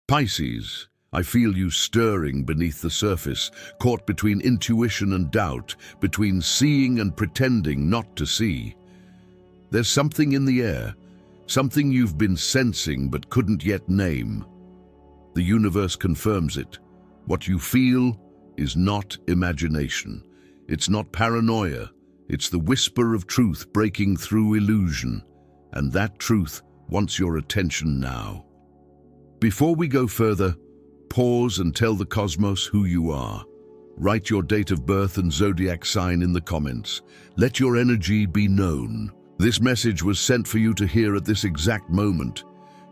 Pisces, I feel you stirring beneath the surface, caught between intuition and doubt, between seeing and pretending not to see. There's something in the air, something you've been sensing but couldn't yet name. The universe confirms it. What you feel is not imagination. It's not paranoia. It's the whisper of truth breaking through illusion. And that truth wants your attention now. Before we go further, pause and tell the cosmos who you are. Write your date of birth and zodiac sign in the comments. Let your energy be known. This message was sent for you to hear at this exact moment.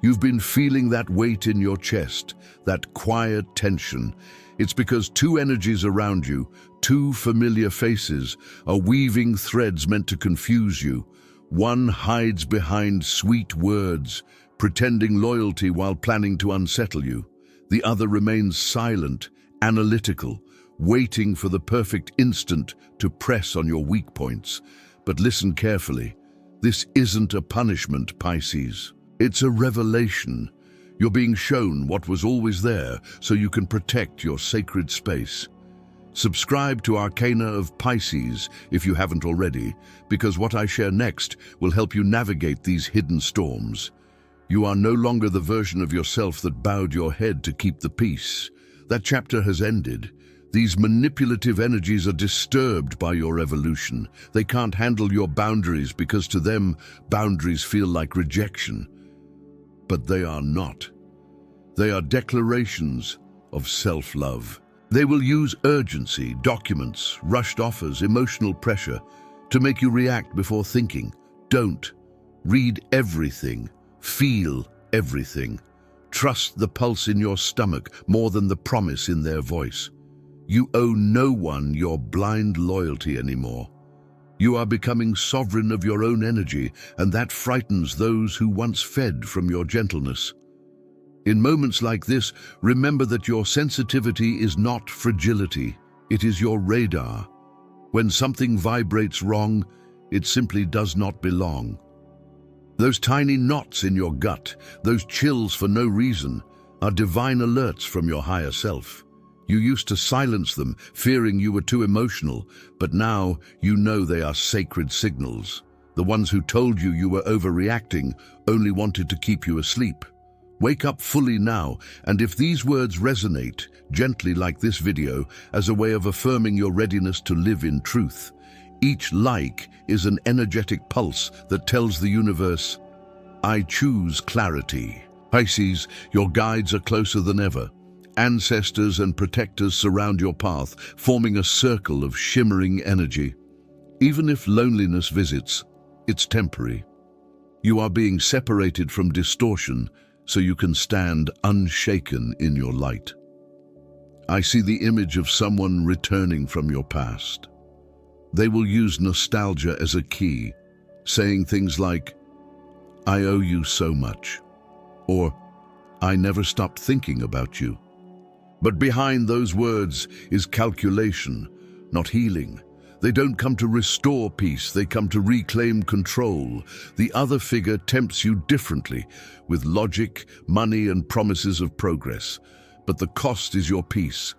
You've been feeling that weight in your chest, that quiet tension. It's because two energies around you, two familiar faces, are weaving threads meant to confuse you. One hides behind sweet words, pretending loyalty while planning to unsettle you. The other remains silent, analytical, waiting for the perfect instant to press on your weak points. But listen carefully. This isn't a punishment, Pisces. It's a revelation. You're being shown what was always there so you can protect your sacred space. Subscribe to Arcana of Pisces if you haven't already, because what I share next will help you navigate these hidden storms. You are no longer the version of yourself that bowed your head to keep the peace. That chapter has ended. These manipulative energies are disturbed by your evolution. They can't handle your boundaries because to them, boundaries feel like rejection. But they are not. They are declarations of self-love. They will use urgency, documents, rushed offers, emotional pressure to make you react before thinking. Don't. Read everything. Feel everything. Trust the pulse in your stomach more than the promise in their voice. You owe no one your blind loyalty anymore. You are becoming sovereign of your own energy, and that frightens those who once fed from your gentleness. In moments like this, remember that your sensitivity is not fragility. It is your radar. When something vibrates wrong, it simply does not belong. Those tiny knots in your gut, those chills for no reason, are divine alerts from your higher self. You used to silence them, fearing you were too emotional, but now you know they are sacred signals. The ones who told you you were overreacting only wanted to keep you asleep. Wake up fully now, and if these words resonate, gently like this video, as a way of affirming your readiness to live in truth. Each like is an energetic pulse that tells the universe, I choose clarity. Pisces, your guides are closer than ever. Ancestors and protectors surround your path, forming a circle of shimmering energy. Even if loneliness visits, it's temporary. You are being separated from distortion so you can stand unshaken in your light. I see the image of someone returning from your past. They will use nostalgia as a key, saying things like, I owe you so much, or I never stopped thinking about you. But behind those words is calculation, not healing. They don't come to restore peace, they come to reclaim control. The other figure tempts you differently, with logic, money, and promises of progress. But the cost is your peace.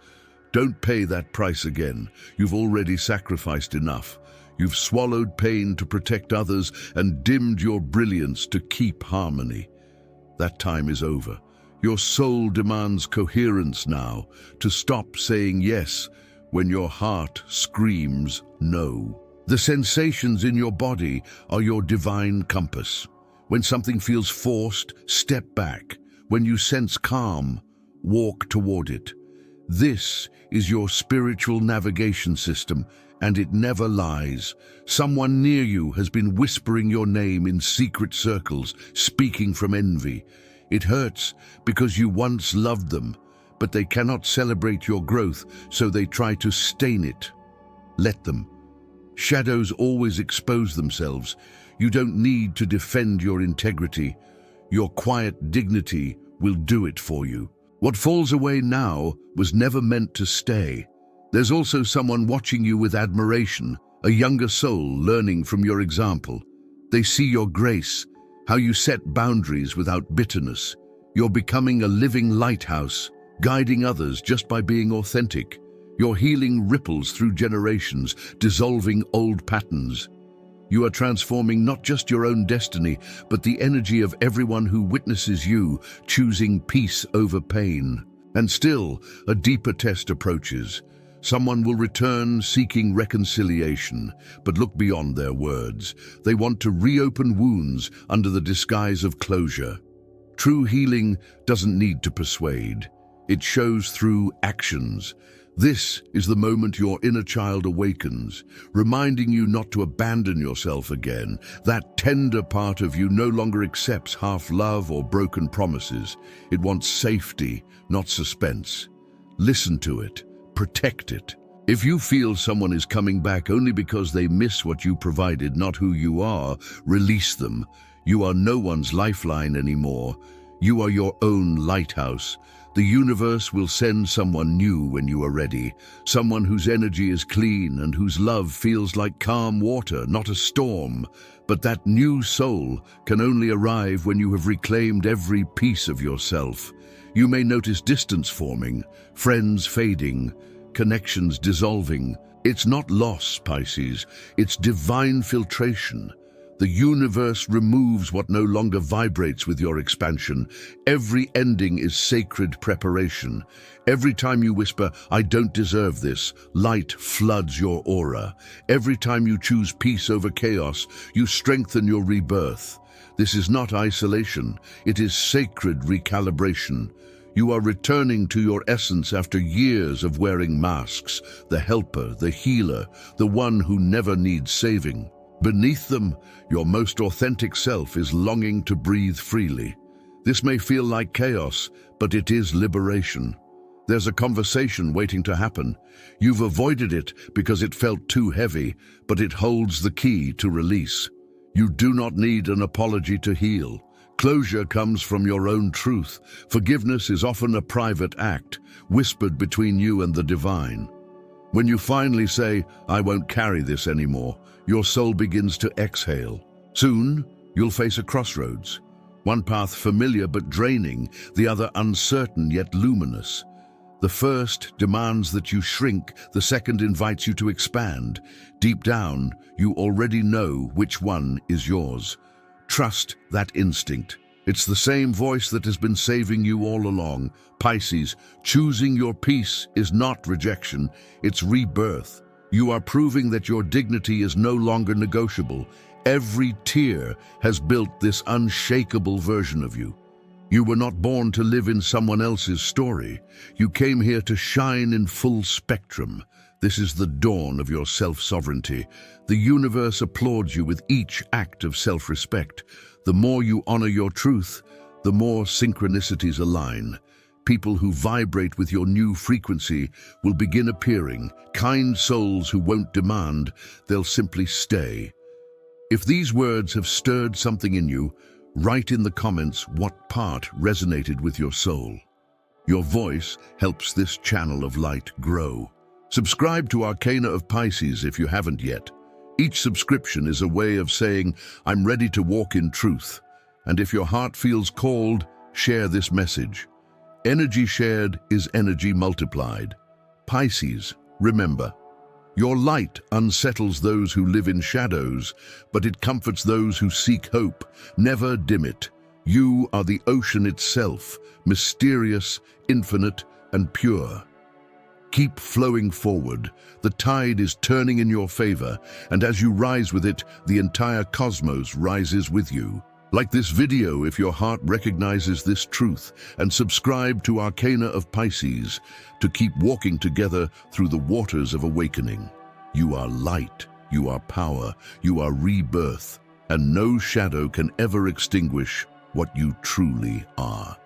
Don't pay that price again. You've already sacrificed enough. You've swallowed pain to protect others and dimmed your brilliance to keep harmony. That time is over. Your soul demands coherence now, to stop saying yes when your heart screams no. The sensations in your body are your divine compass. When something feels forced, step back. When you sense calm, walk toward it. This is your spiritual navigation system, and it never lies. Someone near you has been whispering your name in secret circles, speaking from envy. It hurts because you once loved them, but they cannot celebrate your growth, so they try to stain it. Let them. Shadows always expose themselves. You don't need to defend your integrity. Your quiet dignity will do it for you. What falls away now was never meant to stay. There's also someone watching you with admiration, a younger soul learning from your example. They see your grace, how you set boundaries without bitterness. You're becoming a living lighthouse, guiding others just by being authentic. Your healing ripples through generations, dissolving old patterns. You are transforming not just your own destiny, but the energy of everyone who witnesses you, choosing peace over pain. And still, a deeper test approaches. Someone will return seeking reconciliation, but look beyond their words. They want to reopen wounds under the disguise of closure. True healing doesn't need to persuade. It shows through actions. This is the moment your inner child awakens, reminding you not to abandon yourself again. That tender part of you no longer accepts half love or broken promises. It wants safety, not suspense. Listen to it. Protect it. If you feel someone is coming back only because they miss what you provided, not who you are, release them. You are no one's lifeline anymore. You are your own lighthouse. The universe will send someone new when you are ready, someone whose energy is clean and whose love feels like calm water, not a storm. But that new soul can only arrive when you have reclaimed every piece of yourself. You may notice distance forming, friends fading, connections dissolving. It's not loss, Pisces. It's divine filtration. The universe removes what no longer vibrates with your expansion. Every ending is sacred preparation. Every time you whisper, "I don't deserve this," light floods your aura. Every time you choose peace over chaos, you strengthen your rebirth. This is not isolation. It is sacred recalibration. You are returning to your essence after years of wearing masks, the helper, the healer, the one who never needs saving. Beneath them, your most authentic self is longing to breathe freely. This may feel like chaos, but it is liberation. There's a conversation waiting to happen. You've avoided it because it felt too heavy, but it holds the key to release. You do not need an apology to heal. Closure comes from your own truth. Forgiveness is often a private act, whispered between you and the divine. When you finally say, "I won't carry this anymore," your soul begins to exhale. Soon, you'll face a crossroads. One path familiar but draining, the other uncertain yet luminous. The first demands that you shrink, the second invites you to expand. Deep down, you already know which one is yours. Trust that instinct. It's the same voice that has been saving you all along. Pisces, choosing your peace is not rejection, it's rebirth. You are proving that your dignity is no longer negotiable. Every tear has built this unshakable version of you. You were not born to live in someone else's story. You came here to shine in full spectrum. This is the dawn of your self-sovereignty. The universe applauds you with each act of self-respect. The more you honor your truth, the more synchronicities align. People who vibrate with your new frequency will begin appearing. Kind souls who won't demand, they'll simply stay. If these words have stirred something in you, write in the comments what part resonated with your soul. Your voice helps this channel of light grow. Subscribe to Arcana of Pisces if you haven't yet. Each subscription is a way of saying, "I'm ready to walk in truth." And if your heart feels called, share this message. Energy shared is energy multiplied. Pisces, remember, your light unsettles those who live in shadows, but it comforts those who seek hope. Never dim it. You are the ocean itself, mysterious, infinite, and pure. Keep flowing forward. The tide is turning in your favor, and as you rise with it, the entire cosmos rises with you. Like this video if your heart recognizes this truth, and subscribe to Arcana of Pisces to keep walking together through the waters of awakening. You are light, you are power, you are rebirth, and no shadow can ever extinguish what you truly are.